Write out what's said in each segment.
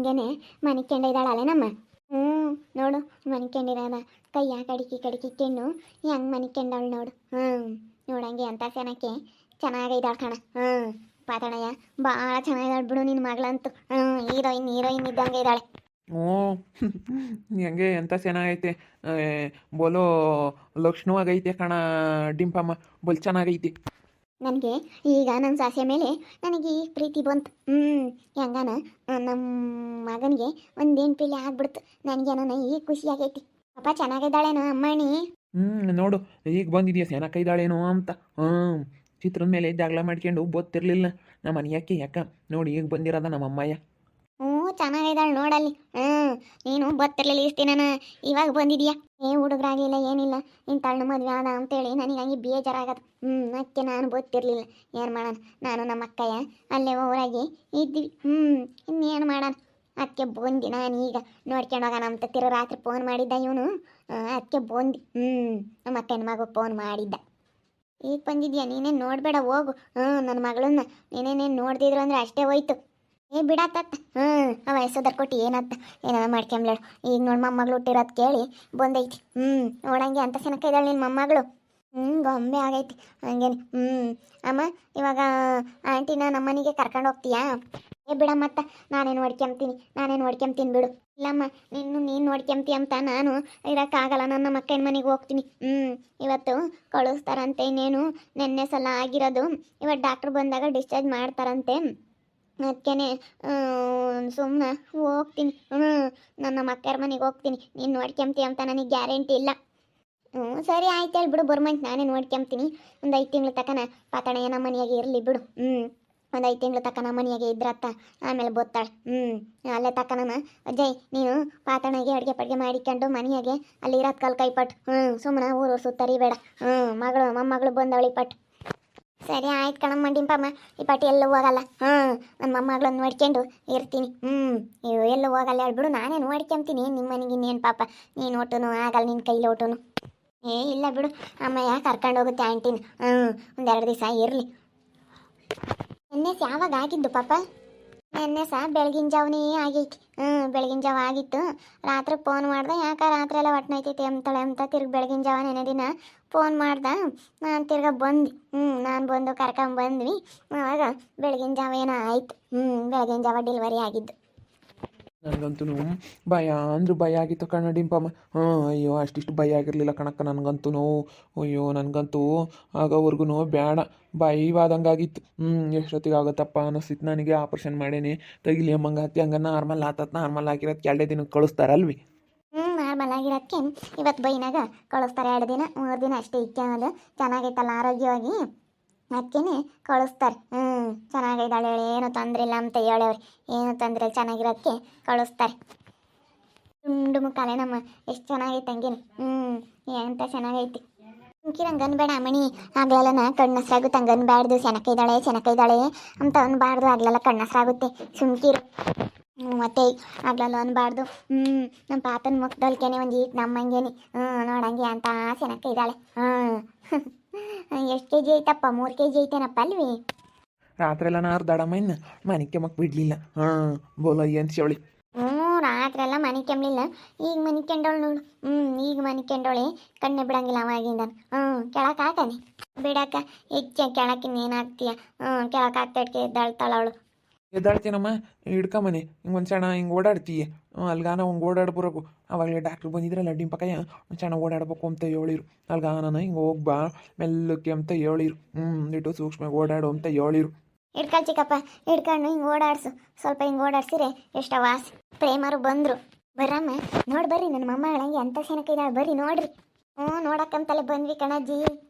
ಹಂಗೇನೆ ಮನಿಕೊಂಡಿದ್ದಾಳಲ್ಲ ನಮ್ಮ. ಹ್ಞೂ ನೋಡು ಮನಿಕೊಂಡಿರೋದ ಕೈಯ ಕಡಿಕಿ ಕಡಿಕಿ ಕೆಣ್ಣು ಹೆಂಗೆ ಮನಿಕೊಂಡವಳು ನೋಡು. ನೋಡಂಗೆ ಅಂತ ಸೆನಕ್ಕೆ ಚೆನ್ನಾಗಿದ್ದಾಳೆ ಕಣ. ಪಾತಣಯ್ಯ ಭಾಳ ಚೆನ್ನಾಗಿದ್ದಾಳೆ ಬಿಡು ನಿನ್ನ ಮಗಳಂತೂ. ಹೀರೋಯಿನ್ ಹೀರೋಯಿನ್ ಇದ್ದಂಗೆ ಇದ್ದಾಳೆ. ಹ್ಞೂ ಹೆಂಗೆ ಎಂತ ಚೆನ್ನಾಗೈತೆ. ಬೋಲೋ ಲಕ್ಷಣವಾಗೈತೆ ಕಣ ಡಿಂಪಮ್ಮ, ಬೋಲ್ ಚೆನ್ನಾಗೈತಿ. ನನಗೆ ಈಗ ನನ್ನ ಸಾಸೆ ಮೇಲೆ ನನಗೆ ಈ ಪ್ರೀತಿ ಬಂತು. ಹೆಂಗಾನ ನಮ್ಮ ಮಗನಿಗೆ ಒಂದೇನು ಪಿಳ್ಳಿ ಆಗ್ಬಿಡ್ತು. ನನಗೇನೋ ಈಗ ಖುಷಿ ಆಗೈತಿ. ಪಾಪ ಚೆನ್ನಾಗಿದ್ದಾಳೇನೋ ಅಮ್ಮಣ್ಣಿ. ನೋಡು ಈಗ ಬಂದಿದೆಯಾ ಸೆನಕೈದಾಳೇನೋ ಅಂತ. ಚಿತ್ರದ ಮೇಲೆ ಜಗಳ ಮಾಡ್ಕೊಂಡು ಗೊತ್ತಿರಲಿಲ್ಲ ನಮ್ಮ ಮನೆಯಾಕೆ ಯಾಕ. ನೋಡಿ ಈಗ ಬಂದಿರೋದ ನಮ್ಮ ಅಮ್ಮಯ್ಯ. ಚೆನ್ನಾಗಿದ್ದಾಳೆ ನೋಡಲ್ಲಿ. ನೀನು ಗೊತ್ತಿರಲಿಲ್ಲ ಇಷ್ಟು ದಿನ, ಇವಾಗ ಬಂದಿದ್ಯಾ. ಹುಡುಗರಾಗಿಲ್ಲ ಏನಿಲ್ಲ ಇಂತಾಳ್ನ ಮದುವೆ ಆದ ಅಂತೇಳಿ ನನಗೆ ಹಂಗೆ ಬೇಜಾರಾಗದು. ಅದಕ್ಕೆ ನಾನು ಗೊತ್ತಿರಲಿಲ್ಲ. ಏನು ಮಾಡೋಣ, ನಾನು ನಮ್ಮ ಅಕ್ಕಯ್ಯ ಅಲ್ಲೇ ಊರಾಗಿ ಇದ್ವಿ. ಇನ್ನೇನು ಮಾಡೋಣ, ಅದಕ್ಕೆ ಬಂದು ನಾನು ಈಗ ನೋಡ್ಕೊಂಡು ಹೋಗೋಣ ಅಂತ ತಿರು ರಾತ್ರಿ ಫೋನ್ ಮಾಡಿದ್ದ ಇವನು. ಅದಕ್ಕೆ ಬಂದು ನಮ್ಮ ಅಕ್ಕನ ಮಗು ಫೋನ್ ಮಾಡಿದ್ದ. ಈಗ ಬಂದಿದ್ಯಾ, ನೀನೇನು ನೋಡಬೇಡ ಹೋಗು. ನನ್ನ ಮಗಳನ್ನ ನೀನೇನೇನು ನೋಡ್ತಿದ್ರು ಅಂದರೆ ಅಷ್ಟೇ ಹೋಯ್ತು. ಬಿಡತ್ತ. ಆ ವಯಸ್ಸೋದರ್ ಕೊಟ್ಟು ಏನತ್ತ ಏನಾರ ಮಾಡ್ಕೊಂಬ್ಲಾಳು. ಈಗ ನೋಡಿ ಮೊಮ್ಮಗಳು ಹುಟ್ಟಿರೋದು ಕೇಳಿ ಬಂದೈತಿ. ನೋಡಂಗೆ ಅಂತ ಸೆನಕ ಇದ್ದಾಳೆ ನಿನ್ನ ಮೊಮ್ಮಗಳು. ಗೊಂಬೆ ಆಗೈತಿ ಹಂಗೇನೆ. ಅಮ್ಮ ಇವಾಗ ಆಂಟಿನ ನಮ್ಮನೆಗೆ ಕರ್ಕೊಂಡು ಹೋಗ್ತೀಯಾ? ಬಿಡಮ್ಮತ್ತ, ನಾನೇನು ನೋಡ್ಕೊಂತೀನಿ ಬಿಡು. ಇಲ್ಲಮ್ಮ ನೀನು ನೋಡ್ಕೊಂತೀಯ ಅಂತ ನಾನು ಇರೋಕ್ಕಾಗಲ್ಲ. ನನ್ನ ಮಕ್ಕಳ ಮನೆಗೆ ಹೋಗ್ತೀನಿ. ಇವತ್ತು ಕಳಿಸ್ತಾರಂತೆ. ಇನ್ನೇನು ನೆನ್ನೆ ಸಲ ಆಗಿರೋದು. ಇವತ್ತು ಡಾಕ್ಟ್ರು ಬಂದಾಗ ಡಿಸ್ಚಾರ್ಜ್ ಮಾಡ್ತಾರಂತೆ. ಅದಕ್ಕೇನೆ ಸುಮ್ಮನೆ ಹೋಗ್ತೀನಿ. ನನ್ನ ಮಕ್ಕಳ ಮನೆಗೆ ಹೋಗ್ತೀನಿ. ನೀನು ನೋಡ್ಕೊಂತೀಯ ಅಂತ ನನಗೆ ಗ್ಯಾರಂಟಿ ಇಲ್ಲ. ಸರಿ ಆಯ್ತು ಹೇಳಿ ಬಿಡು, ಬರ್ಮಂತ ನಾನೇ ನೋಡ್ಕೊಂತೀನಿ. ಒಂದು 5 ತಿಂಗಳು ತಕನ ಪಾತಣಯ್ಯ ನಮ್ಮ ಮನೆಯಾಗೆ ಇರಲಿ ಬಿಡು. ಒಂದು 5 ತಿಂಗಳು ತಕ್ಕ ನಮ್ಮ ಮನೆಯಾಗೆ ಇದ್ರತ್ತ ಆಮೇಲೆ ಬೋತ್ತಾಳೆ. ಅಲ್ಲೇ ತಕ್ಕನ ಅಜ್ಜಯ್ ನೀನು ಪಾತಣಗೆ ಅಡುಗೆ ಪಡ್ಗೆ ಮಾಡಿಕೊಂಡು ಮನೆಯಾಗೆ ಅಲ್ಲಿ ಇರೋದು ಕಲ್ ಕೈಪಟ್ಟು. ಸುಮ್ಮನೆ ಊರು ಸುತ್ತರಿಬೇಡ. ಮಗಳು ಮೊಮ್ಮಗಳು ಬಂದವಳಿ ಪಟ್ಟು. ಸರಿ ಆಯ್ತು ಕಣಮ್ಮ ಡಿಂಪಮ್ಮ, ಈ ಪಾಟಿ ಎಲ್ಲೂ ಹೋಗಲ್ಲ. ನನ್ನ ಮೊಮ್ಮಗಳನ್ನ ನೋಡ್ಕೊಂಡು ಇರ್ತೀನಿ. ಎಲ್ಲೂ ಹೋಗಲ್ಲ ಹೇಳ್ಬಿಡು, ನಾನೇ ನೋಡ್ಕೊಂತೀನಿ ನಿಮ್ಮ ಮನೆಗೆ. ಇನ್ನೇನು ಪಾಪ ನೀನು ಒಟ್ಟುನು ಆಗಲ್ಲ, ನಿನ್ನ ಕೈಲಿ ಒಟ್ಟುನು. ಇಲ್ಲ ಬಿಡು, ಅಮ್ಮಯ್ಯ ಕರ್ಕೊಂಡು ಹೋಗುತ್ತೆ ಆಂಟಿನ. 1-2 ದಿವಸ ಇರಲಿ. ನೆನ್ನೆ ಯಾವಾಗ ಆಗಿದ್ದು ಪಾಪ? ನೆನ್ನೆ ಬೆಳಗಿನ ಜಾವನೇ ಆಗೈತಿ. ಬೆಳಗಿನ ಜಾವ ಆಗಿತ್ತು. ರಾತ್ರಿ ಫೋನ್ ಮಾಡ್ದೆ, ಯಾಕೆ ರಾತ್ರಿ ಎಲ್ಲ ಹೊಟ್ಟನೈತೈತಿ ಅಂತಾಳೆ ಅಂತ. ತಿರ್ಗಿ ಬೆಳಗಿನ ಜಾವ ನೆನೆ ದಿನ ಫೋನ್ ಮಾಡ್ದೆ. ನಾನು ತಿರ್ಗಿ ಬಂದು ನಾನು ಬಂದು ಕರ್ಕೊಂಬಂದ್ವಿ. ಆವಾಗ ಬೆಳಗಿನ ಜಾವ ಏನೋ ಆಯಿತು. ಬೆಳಗಿನ ಜಾವ ಡೆಲಿವರಿ ಆಗಿದ್ದು. ನನಗಂತೂ ಭಯ ಅಂದ್ರೆ ಭಯ ಆಗಿತ್ತು ಕಣ ಡಿಂಪಮ್ಮ. ಅಯ್ಯೋ ಅಷ್ಟಿಷ್ಟು ಭಯ ಆಗಿರಲಿಲ್ಲ ಕಣಕ್ಕ ನನಗಂತೂ. ಅಯ್ಯೋ ನನಗಂತೂ ಆಗೋವರೆಗೂ ಬೇಡ ಭಯವಾದಂಗಾಗಿತ್ತು. ಎಷ್ಟೊತ್ತಿಗೆ ಆಗುತ್ತಪ್ಪ ಅನ್ನಿಸ್ತಿತ್ತು ನನಗೆ. ಆಪ್ರೇಷನ್ ಮಾಡೇನಿ ತೆಗಿಲಿ ಅಮ್ಮಂಗೆ ಹತ್ತಿ ಹಂಗೆ ನಾರ್ಮಲ್ ನಾರ್ಮಲ್ ಆಗಿರೋದು 2 ದಿನಕ್ಕೆ ಕಳಿಸ್ತಾರಲ್ವಿ. ನಾರ್ಮಲ್ ಆಗಿರೋಕ್ಕೆ ಇವತ್ತು ಬೈನಾಗ ಕಳಿಸ್ತಾರೆ. 2 ದಿನ 3 ದಿನ ಅಷ್ಟೇ ಇಕ್ಕೆ ಅನ್ನೋದು. ಚೆನ್ನಾಗೈತಲ್ಲ ಆರೋಗ್ಯವಾಗಿ, ಅದಕ್ಕೇನೆ ಕಳಿಸ್ತಾರೆ. ಚೆನ್ನಾಗಿದ್ದಾಳೆ ಏನು ತೊಂದರೆ ಇಲ್ಲ ಅಂತ ಹೇಳವ್ರಿ. ಏನು ತೊಂದರೆ ಚೆನ್ನಾಗಿರೋದಕ್ಕೆ ಕಳಿಸ್ತಾರೆ. ತುಂಡು ಮುಖಾಲೆ ನಮ್ಮ ಎಷ್ಟು ಚೆನ್ನಾಗೈತೆ ಹಂಗೇನೆ. ಎಂತ ಚೆನ್ನಾಗೈತಿ. ಸುಮ್ಕಿರಂಗೆ ಅನ್ಬೇಡ ಮಣಿ. ಆಗ್ಲೆಲ್ಲ ಕಣ್ಣಸ್ರಾಗುತ್ತೆ. ಹಂಗೆ ಅನ್ಬಾರ್ದು. ಸೆನಕೈದಾಳೆ ಅಂತ ಅನ್ಬಾರ್ದು. ಆಗ್ಲೆಲ್ಲ ಕಣ್ಣಸ್ರಾಗುತ್ತೆ. ಸುಮ್ಕಿರು. ಮತ್ತೆ ಆಗ್ಲಲ್ಲ ಅನ್ಬಾರ್ದು. ನಮ್ಮ ಪಾಪನ ಮುಖದಲ್ಕೇನೆ ಒಂದು ಈಟ್ ನಮ್ಮಂಗೇನಿ. ನೋಡಂಗೆ ಅಂತ ಸೆನಕ ಇದ್ದಾಳೆ. ಎಷ್ಟು ಕೆ ಜಿ ಐತಪ್ಪ? 3 kg ಐತೇನಪ್ಪ ಅಲ್ವಿ? ರಾತ್ರಿ ಎಲ್ಲ ನಾರು ದಡಮ್ಮ ಇನ್ನು ಮನೆಗೆ ಮಕ್ಕ ಬಿಡಲಿಲ್ಲ. ಬೋಲ ಏನು ಚವಳಿ. ರಾತ್ರಿ ಎಲ್ಲ ಮನೆ ಕೆಮ್ಮಲಿಲ್ಲ. ಈಗ ಮನೆ ಕೆಂಡೋಳು ನೋಡು. ಈಗ ಮನೆ ಕೆಂಡೋಳೆ ಕಣ್ಣೆ ಬಿಡಂಗಿಲ್ಲ ಅವಾಗಿಂದ. ಕೆಳಕ್ಕೆ ಹಾಕಾನೆ ಬಿಡಕ್ಕ. ಹೆಚ್ಚು ಕೆಳಕ್ಕೆ ನೀನಾಗ್ತೀಯ. ಕೆಳಕ್ಕೆ ಹಾಕ್ತಾ ಎದ್ದಾಳ್ತಾಳವಳು. ಎದ್ದಾಡ್ತೀನಮ್ಮ ಹಿಡ್ಕೊಂಬನೆ ಹಿಂಗೆ ಒಂದು ಸಣ್ಣ ಹಿಂಗೆ ಓಡಾಡ್ತೀಯ. ಅಲ್ಗಾನ ಹಂಗೆ ಓಡಾಡ್ಬರೋಕು. ಅವಾಗಲೇ ಡಾಕ್ಟ್ರು ಬಂದಿದ್ರಲ್ಲ ಡಿಂಪಕ್ಕಯ್ಯ, ಚೆನ್ನಾಗಿ ಓಡಾಡ್ಬೇಕು ಅಂತ ಹೇಳಿರು. ಅಲ್ಗಾನ ಹಿಂಗೆ ಹೋಗ್ಬಾ ಮೆಲ್ಲಕ್ಕೆ ಅಂತ ಹೇಳಿರು. ಇಟ್ಟು ಸೂಕ್ಷ್ಮ ಓಡಾಡು ಅಂತ ಹೇಳಿರು. ಹಿಡ್ಕಲ್ ಚಿಕ್ಕಪ್ಪ, ಹಿಡ್ಕೊಂಡು ಹಿಂಗೆ ಓಡಾಡ್ಸು. ಸ್ವಲ್ಪ ಹಿಂಗೆ ಓಡಾಡ್ಸಿರೆ ಎಷ್ಟೋ ವಾಸಿ. ಪ್ರೇಮರು ಬಂದರು. ಬರ್ರಮ್ಮ ನೋಡಿ ಬರ್ರಿ, ನನ್ನ ಮೊಮ್ಮಗಳಂಗೆ ಅಂತ ಸೆನಕ ಇದ್ದಾಳೆ. ಬರ್ರಿ ನೋಡ್ರಿ. ನೋಡಕ್ಕಂತಲೇ ಬಂದ್ವಿ ಕಣಜ್ಜಿ.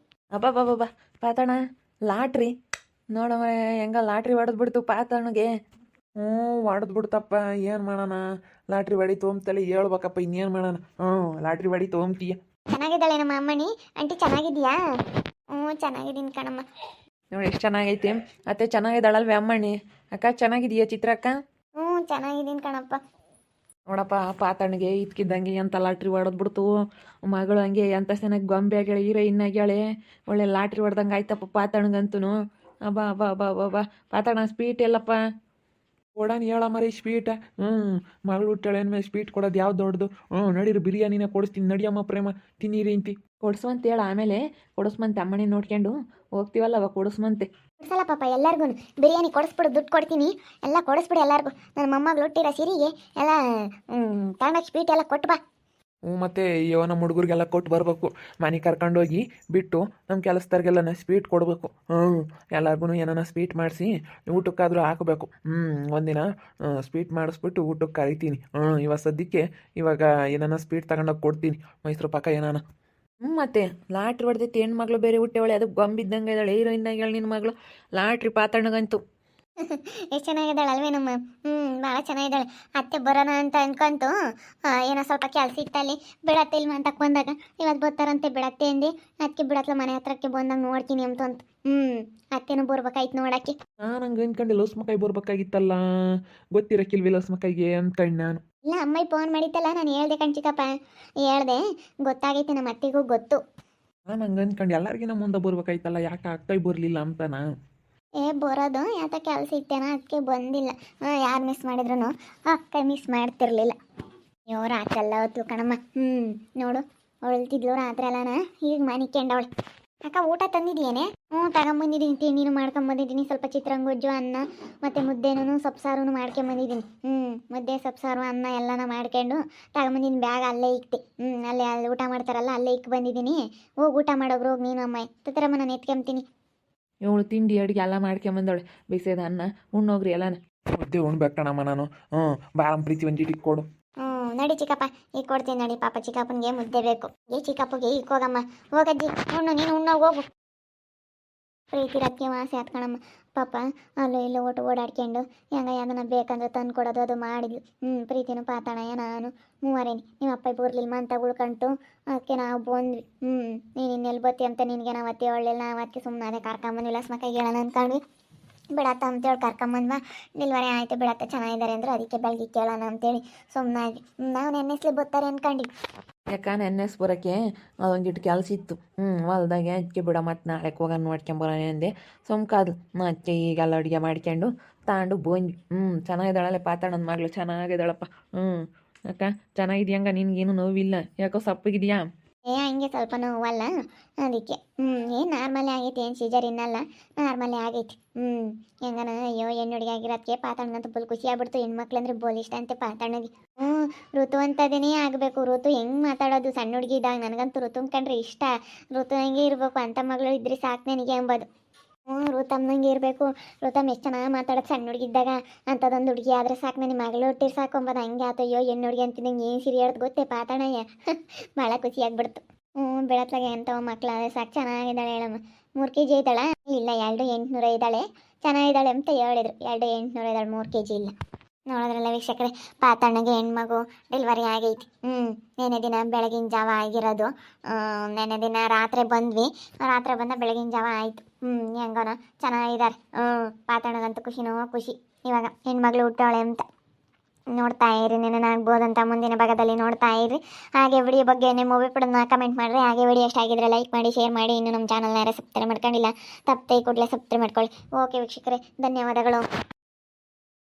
ಅಬ್ಬಬ್ಬಬ್ಬ ಪಾತಣ್ಣ ಲಾಟ್ರಿ ನೋಡವ ಹೆಂಗ ಲಾಟ್ರಿ ಹೊಡೆದ್ಬಿಡ್ತು ಪಾತಣ್ಣಗೆ. ಹೊಡೆದ್ಬಿಡ್ತಪ್ಪ. ಏನು ಮಾಡೋಣ, ಲಾಟ್ರಿ ಹೊಡಿ ತೊಗೊಂತಲೇ ಹೇಳ್ಬೇಕಪ್ಪ. ಇನ್ನೇನು ಮಾಡೋಣ. ಲಾಟ್ರಿ ಹೊಡಿ ತೊಗೊಂತೀಯ. ಚೆನ್ನಾಗಿದ್ದಾಳೆ ನಮ್ಮ ಅಮ್ಮನಿ. ಆಂಟಿ ಚೆನ್ನಾಗಿದ್ಯಾ? ಚೆನ್ನಾಗಿದ್ದೀನಿ ಕಣಮ್ಮ. ನೋಡಿ ಎಷ್ಟು ಚೆನ್ನಾಗೈತಿ. ಅತ್ತೆ ಚೆನ್ನಾಗಿದ್ದಾಳಲ್ವೇ ಅಮ್ಮಣ್ಣಿ? ಅಕ್ಕ ಚೆನ್ನಾಗಿದೆಯಾ ಚಿತ್ರಕ್ಕ? ಚೆನ್ನಾಗಿದ್ದೀನಿ ಕಣಪ್ಪ. ನೋಡಪ್ಪ ಪಾತಣ್ಣಗೆ ಇದ್ಕಿದ್ದಂಗೆ ಎಂತ ಲಾಟ್ರಿ ಹೊಡೆದ್ಬಿಡ್ತು. ಮಗಳು ಹಂಗೆ ಎಂತ ಚೆನ್ನಾಗಿ ಗೊಂಬೆ ಆಗ್ಯಾಳೆ, ಹೀರೋಯಿನ್ ಆಗ್ಯಾಳೆ. ಒಳ್ಳೆ ಲಾಟ್ರಿ ಹೊಡೆದಂಗೆ ಆಯ್ತಪ್ಪ ಪಾತಣ್ಣಗಂತೂ. ಅಬ್ಬಾ ಅಬ್ಬಾ ಅಬ್ಬಾ ಅಬ್ಬಾ ಪಾತಣ್ಣ ಸ್ವೀಟ್ ಎಲ್ಲಪ್ಪ? ಕೊಡಾನಿ ಹೇಳ ಮರಿ ಸ್ವೀಟ. ಮಗಳು ಹುಟ್ಟಾಳೆ ಅಂದಮೇಲೆ ಸ್ವೀಟ್ ಕೊಡೋದು ಯಾವ್ದು ದೊಡ್ಡದು. ನಡೀರಿ ಬಿರಿಯಾನಿನ ಕೊಡಿಸ್ತೀನಿ ನಡಿಯಮ್ಮ ಪ್ರೇಮ ತಿನ್ನೀರಿ ಇಂತಿ. ಕೊಡಿಸ್ವಂತ ಹೇಳ ಆಮೇಲೆ ಕೊಡಿಸ್ಮಂತೆ ಅಮ್ಮನೇ ನೋಡ್ಕೊಂಡು ಹೋಗ್ತೀವಲ್ಲ ಅವಾಗ ಕೊಡಿಸ್ಮಂತೆ. ಕೊಡ್ಸಲ್ಲ ಪಾಪ ಎಲ್ಲರಿಗೂ ಬಿರಿಯಾನಿ ಕೊಡಿಸ್ಬಿಡು, ದುಡ್ಡು ಕೊಡ್ತೀನಿ ಎಲ್ಲ ಕೊಡಿಸ್ಬಿಡು ಎಲ್ಲರಿಗೂ. ನನ್ನ ಮೊಮ್ಮಗಳು ಹುಟ್ಟಿರೋ ಸಿರಿಗೆ ಎಲ್ಲ ತಗೊಂಡೋಗಿ ಸ್ವೀಟ್ ಎಲ್ಲ ಕೊಟ್ಟು ಬಾ. ಮತ್ತು ಅಯ್ಯೋ ನಮ್ಮ ಹುಡುಗರಿಗೆಲ್ಲ ಕೊಟ್ಟು ಬರಬೇಕು. ಮನೆ ಕರ್ಕೊಂಡೋಗಿ ಬಿಟ್ಟು ನಮ್ಮ ಕೆಲಸದವ್ರಿಗೆಲ್ಲ ಸ್ವೀಟ್ ಕೊಡಬೇಕು. ಎಲ್ಲರಿಗೂ ಏನಾನ ಸ್ವೀಟ್ ಮಾಡಿಸಿ ಊಟಕ್ಕಾದರೂ ಹಾಕಬೇಕು. ಒಂದಿನ ಸ್ವೀಟ್ ಮಾಡಿಸ್ಬಿಟ್ಟು ಊಟಕ್ಕೆ ಕರಿತೀನಿ. ಇವಾಗ ಸದ್ಯಕ್ಕೆ ಇವಾಗ ಏನಾನ ಸ್ವೀಟ್ ತಗೊಂಡೋಗಿ ಕೊಡ್ತೀನಿ, ಮೈಸೂರು ಪಾಕ ಏನಾನ. ಮತ್ತೆ ಲಾಟ್ರಿ ಹೊಡೆದೈತಿ ಹೆಣ್ಮಗಳು ಬೇರೆ ಹುಟ್ಟೆವಳೆ, ಅದು ಗೊಂಬಿದ್ದಂಗೆ ಇದ್ದಾಳೆ ಹೀರೋಯಿನ್ನಾಗಿ ಹೇಳಿ ನಿನ್ನ ಮಗಳು. ಲಾಟ್ರಿ ಪಾತಣ್ಣಗಂತೂ ಎಷ್ಟು ಚೆನ್ನಾಗಿದ್ದಾಳೆ ಅಲ್ವೇ ನಮ್ಮ. ಭಾಳ ಚೆನ್ನಾಗಿದ್ದಾಳೆ. ಅತ್ತೆ ಬರೋಣ ಅಂತ ಅನ್ಕೊಂತು, ಏನೋ ಸ್ವಲ್ಪ ಕೆಲಸ ಇತ್ತಲ್ಲಿ ಬಿಡತ್ತೆ ಇಲ್ಲಿ ಅಂತಕ್ಕೆ ಬಂದಾಗ ಇವತ್ತು ಬರ್ತಾರಂತೆ ಬಿಡತ್ತೆ ಅಂದು ಅದಕ್ಕೆ ಬಿಡತ್ಲ ಮನೆ ಹತ್ರಕ್ಕೆ ಬಂದಾಗ ನೋಡ್ತೀನಿ ಅಂತ. ಅತ್ತೆನೂ ಬರ್ಬೇಕಾಯ್ತು ನೋಡಕ್ಕೆ. ನಾನು ಹಂಗೆ ಅಂದ್ಕೊಂಡು ಲೋಸ್ಮಕಾಯಿ ಬರ್ಬೇಕಾಗಿತ್ತಲ್ಲ, ಗೊತ್ತಿರಕ್ಕಿಲ್ವಿ ಲೋಸ್ಮಕಾಯಿಗೆ ಅಂದ್ಕಂಡು ನಾನು. ಇಲ್ಲ ಅಮ್ಮ ಫೋನ್ ಮಾಡಿತ್ತಲ್ಲ, ನಾನು ಹೇಳ್ದೆ ಕಣ್ಚಿಕಪ್ಪ, ಹೇಳ್ದೆ ಗೊತ್ತಾಗೈತೆ ನಮ್ಮ ಅತ್ತೆಗೂ ಗೊತ್ತು. ನಾನು ಹಂಗೆ ಅಂದ್ಕೊಂಡು ಎಲ್ಲರಿಗಿನ ಮುಂದೆ ಬರ್ಬೇಕಾಯ್ತಲ್ಲ, ಯಾಕೆ ಅಕ್ಕೈ ಬರಲಿಲ್ಲ ಅಂತನಾ. ಬರೋದು ಯಾತ ಕೆಲಸ ಇತ್ತೇನೋ ಅದಕ್ಕೆ ಬಂದಿಲ್ಲ. ಯಾರು ಮಿಸ್ ಮಾಡಿದ್ರು ಅಕ್ಕ ಮಿಸ್ ಮಾಡ್ತಿರ್ಲಿಲ್ಲ. ಅಯ್ಯೋ ರಾತ್ರಿ ಎಲ್ಲ ಹೊತ್ತು ಕಣಮ್ಮ. ನೋಡು ಹೊಳ್ತಿದ್ಲು ರಾತ್ರಿ ಎಲ್ಲನ, ಈಗ ಮನಿಕೊಂಡವಳು. ಅಕ್ಕ ಊಟ ತಂದಿದ್ದೀಯೇನೆ? ತಗೊಂಬಂದಿದ್ದೀನಿ, ತಿಂಡಿನೂ ಮಾಡ್ಕೊಂಬಂದಿದ್ದೀನಿ. ಸ್ವಲ್ಪ ಚಿತ್ರಂಗೊಜ್ಜು ಅನ್ನ ಮತ್ತು ಮುದ್ದೆನೂ ಸೊಪ್ಪು ಸಾರು ಮಾಡ್ಕೊಂಬಂದಿದ್ದೀನಿ. ಮುದ್ದೆ ಸೊಪ್ಪು ಸಾರು ಅನ್ನ ಎಲ್ಲನ ಮಾಡ್ಕೊಂಡು ತಗೊಂಬಂದಿದ್ದೀನಿ. ಬ್ಯಾಗ್ ಅಲ್ಲೇ ಇಕ್ತಿ. ಅಲ್ಲಿ ಊಟ ಮಾಡ್ತಾರಲ್ಲ ಅಲ್ಲೇ ಇಕ್ ಬಂದಿದ್ದೀನಿ. ಹೋಗಿ ಊಟ ಮಾಡೋಬ್ರು ಹೋಗಿ ನೀನು ಅಮ್ಮ ತತ್ರಮ್ಮ ನಾನು ಎತ್ಕೊಂತೀನಿ. ಇವಳು ತಿಂಡಿ ಅಡುಗೆ ಎಲ್ಲ ಮಾಡ್ಕೊಂಬಂದವಳೆ, ಬಿಸಿದ ಅನ್ನ ಉಣ್ಣೋಗ್ರಿ ಎಲ್ಲನ. ಮುದ್ದೆ ಉಣ್ಬೇಕು ಕಣಮ್ಮ ನಾನು. ಬಾರಂ ಪ್ರೀತಿ ಒಂದು ಇಟ್ಟಿಗೆ ಕೊಡು. ನಡಿ ಚಿಕ್ಕಪ್ಪ ಈಗ ಕೊಡ್ತೀನಿ ನಡಿ. ಪಾಪ ಚಿಕ್ಕಪ್ಪನಿಗೆ ಮುದ್ದೆ ಬೇಕು. ಚಿಕ್ಕಪ್ಪಗೆ ಈಗ ಹೋಗಮ್ಮ. ಹೋಗಜ್ಜಿ ಉಣ್ಣು, ನೀನು ಉಣ್ಣೋಗಿ ಹೋಗು. ಪ್ರೀತಿ ರಕ್ಕೆ ವಾಸಿ ಆತ್ಕಣಮ್ಮ. ಪಾಪ ಅಲ್ಲೂ ಇಲ್ಲೂ ಓಡಾಡ್ಕೊಂಡು ಹೆಂಗ ಬೇಕಂದ್ರೆ ತಂದು ಕೊಡೋದು ಅದು ಮಾಡಿದ್ಲು. ಪ್ರೀತಿನೂ ಪಾತಾಣಯ್ಯ ನಾನು ಮೂವರೇನಿ. ನಿಮ್ಮ ಅಪ್ಪ ಬರಲಿಲ್ಲ ಅಂತ ಉಳ್ಕೊಂತು, ಅದಕ್ಕೆ ನಾವು ಬಂದ್ವಿ. ನೀನು ಇನ್ನೆಲ್ಲಿ ಬತ್ತಿ ಅಂತ ನಿನಗೆ ನಾವು ಅತ್ತೆ ಒಳ್ಳೆಲ್ಲ. ನಾವು ಅದಕ್ಕೆ ಸುಮ್ಮನೆ ಅದೇ ಕರ್ಕೊಂಬಂದಿಲ್ಲ ಲಸ್ಮಕಾಯಿಗೆ ಹೇಳೋಣ ಅಂದ್ಕೊಂಡ್ವಿ. ಬಿಡತ್ತ ಅಂತೇಳಿ ಕರ್ಕೊಂಬಂದ್ವಾ. ಡೆಲಿವರಿ ಆಯಿತು ಬಿಡತ್ತ ಚೆನ್ನಾಗಿದ್ದಾರೆ ಅಂದ್ರೆ ಅದಕ್ಕೆ ಬೆಳಗ್ಗೆ ಕೇಳೋಣ ಅಂತೇಳಿ ಸುಮ್ಮನಾಗಿ ನಾವು ನೆನ್ನೆಸ್ಲಿ ಬರ್ತಾರೆ ಅಂದ್ಕೊಂಡ್ವಿ. ಯಾಕೆ ನೆನ್ನೆಸ್ ಬರೋಕ್ಕೆ ಅದೊಂದಿಟ್ಟು ಕೆಲಸ ಇತ್ತು. ಹೊಲ್ದಾಗೆ ಅದಕ್ಕೆ ಬಿಡ ಮತ್ತು ನಾಳೆಗೆ ಹೋಗೋಣ ನೋಡ್ಕೊಂಬರೋಣ ಅಂದೆ. ಸುಮ್ಕಾದ್ಲು. ಅದಕ್ಕೆ ಈಗೆಲ್ಲ ಅಡುಗೆ ಮಾಡ್ಕೊಂಡು ತಗೊಂಡು ಬಂದ್ವಿ. ಚೆನ್ನಾಗಿದ್ದಾಳಲ್ಲ ಪಾತಾಳನ ಮಗಳು, ಚೆನ್ನಾಗಿದ್ದಾಳಪ್ಪ. ಅಕ್ಕ ಚೆನ್ನಾಗಿದ್ಯಂಗ, ನಿನ್ಗೇನು ನೋವಿಲ್ಲ? ಯಾಕೋ ಸಪ್ಪಗಿದೆಯಾ? ಹಂಗೆ ಸ್ವಲ್ಪ ನೋವಲ್ಲ ಅದಕ್ಕೆ. ಏನು ನಾರ್ಮಲಿ ಆಗೈತಿ, ಏನು ಸೀಜರಿನ್ ಅಲ್ಲ, ನಾರ್ಮಲಿ ಆಗೈತಿ. ಹೆಂಗನ ಅಯ್ಯೋ ಹೆಣ್ಣು ಹುಡುಗಿ ಆಗಿರೋದಕ್ಕೆ ಪಾತಣ್ಣಂತ ಫುಲ್ ಖುಷಿ ಆಗ್ಬಿಡ್ತು. ಹೆಣ್ಮಕ್ಳು ಅಂದ್ರೆ ಬೋಲ್ ಇಷ್ಟ ಅಂತೆ ಪಾತಣ್ಣಗೆ. ಋತು ಅಂತದೇನೇ ಆಗಬೇಕು. ಋತು ಹೆಂಗೆ ಮಾತಾಡೋದು ಸಣ್ಣ ಹುಡುಗಿ ಇದ್ದಾಗ. ನನಗಂತೂ ಋತು ಕಂಡ್ರೆ ಇಷ್ಟ. ಋತು ಹಂಗೆ ಇರಬೇಕು, ಅಂಥ ಮಗಳು ಇದ್ರೆ ಸಾಕು ನನಗೆ ಎಂಬುದು. ಋತಮ್ಮಂಗೆ ಇರಬೇಕು. ಋತಮ್ ಎಷ್ಟು ಚೆನ್ನಾಗಿ ಮಾತಾಡೋದು ಸಣ್ಣ ಹುಡುಗಿದ್ದಾಗ. ಅಂಥದ್ದೊಂದು ಹುಡುಗಿ ಆದರೆ ಸಾಕು, ನನಗೆ ಮಗಳು ಹುಟ್ಟಿರ್ ಸಾಕೊಂಬೋದು. ಹಂಗೆ ಆತ ಅಯ್ಯೋ ಹೆಣ್ಣು ಹುಡುಗಿ ಅಂತಿದ್ದಂಗೆ ಏನು ಸಿರಿ ಹೇಳ್ದು ಗೊತ್ತೇ ಪಾತಣ್ಣಯ್ಯ. ಭಾಳ ಖುಷಿ ಆಗ್ಬಿಡ್ತು. ಬೆಳತ್ಲಾಗೆ ಎಂಥವ ಮಕ್ಳು ಆದರೆ ಸಾಕು. ಚೆನ್ನಾಗಿದ್ದಾಳೆ ಹೇಳಮ್ಮ. 3 kg ಇದ್ದಾಳ? ಇಲ್ಲ 2,800 ಇದ್ದಾಳೆ. ಚೆನ್ನಾಗಿದ್ದಾಳೆ ಅಂತ ಹೇಳಿದ್ರು. 2,800 ಇದ್ದಾಳೆ, 3 kg ಇಲ್ಲ. ನೋಡೋದ್ರಲ್ಲ ವೀಕ್ಷಕರೇ, ಪಾತಣ್ಣಗೆ ಹೆಣ್ಮಗು ಡೆಲಿವರಿ ಆಗೈತಿ. ನೆನ್ನೆ ದಿನ ಬೆಳಗಿನ ಜಾವ ಆಗಿರೋದು. ನೆನ್ನೆ ದಿನ ರಾತ್ರಿ ಬಂದ್ವಿ. ರಾತ್ರಿ ಬಂದ ಬೆಳಗಿನ ಜಾವ ಆಯಿತು. ಹೆಂಗೋನ ಚೆನ್ನಾಗಿದ್ದಾರೆ. ಪಾತಣ್ಣಗಂತೂ ಖುಷಿನೋ ಖುಷಿ. ಇವಾಗ ಹೆಣ್ಮಗಳು ಹುಟ್ಟವಳೆ ಅಂತ ನೋಡ್ತಾ ಇರಿ. ನೆನನಾಗ್ಬೋದಂತ ಮುಂದಿನ ಭಾಗದಲ್ಲಿ ನೋಡ್ತಾ ಇರಿ. ಹಾಗೆ ವಿಡಿಯೋ ಬಗ್ಗೆ ನಿಮ್ಮ ಅಭಿಪ್ರಾಯನ ಕಮೆಂಟ್ ಮಾಡಿರಿ. ಹಾಗೆ ವಿಡಿಯೋ ಇಷ್ಟ ಆಗಿದ್ರೆ ಲೈಕ್ ಮಾಡಿ, ಶೇರ್ ಮಾಡಿ. ಇನ್ನು ನಮ್ಮ ಚಾನಲ್ನ ಯಾರು ಸಬ್ಸ್ಕ್ರೈಬ್ ಮಾಡ್ಕೊಂಡಿಲ್ಲ ತಪ್ಪದೆ ಕೂಡಲೇ ಸಬ್ಸ್ಕ್ರೈಬ್ ಮಾಡ್ಕೊಳ್ಳಿ. ಓಕೆ ವೀಕ್ಷಕರೇ, ಧನ್ಯವಾದಗಳು.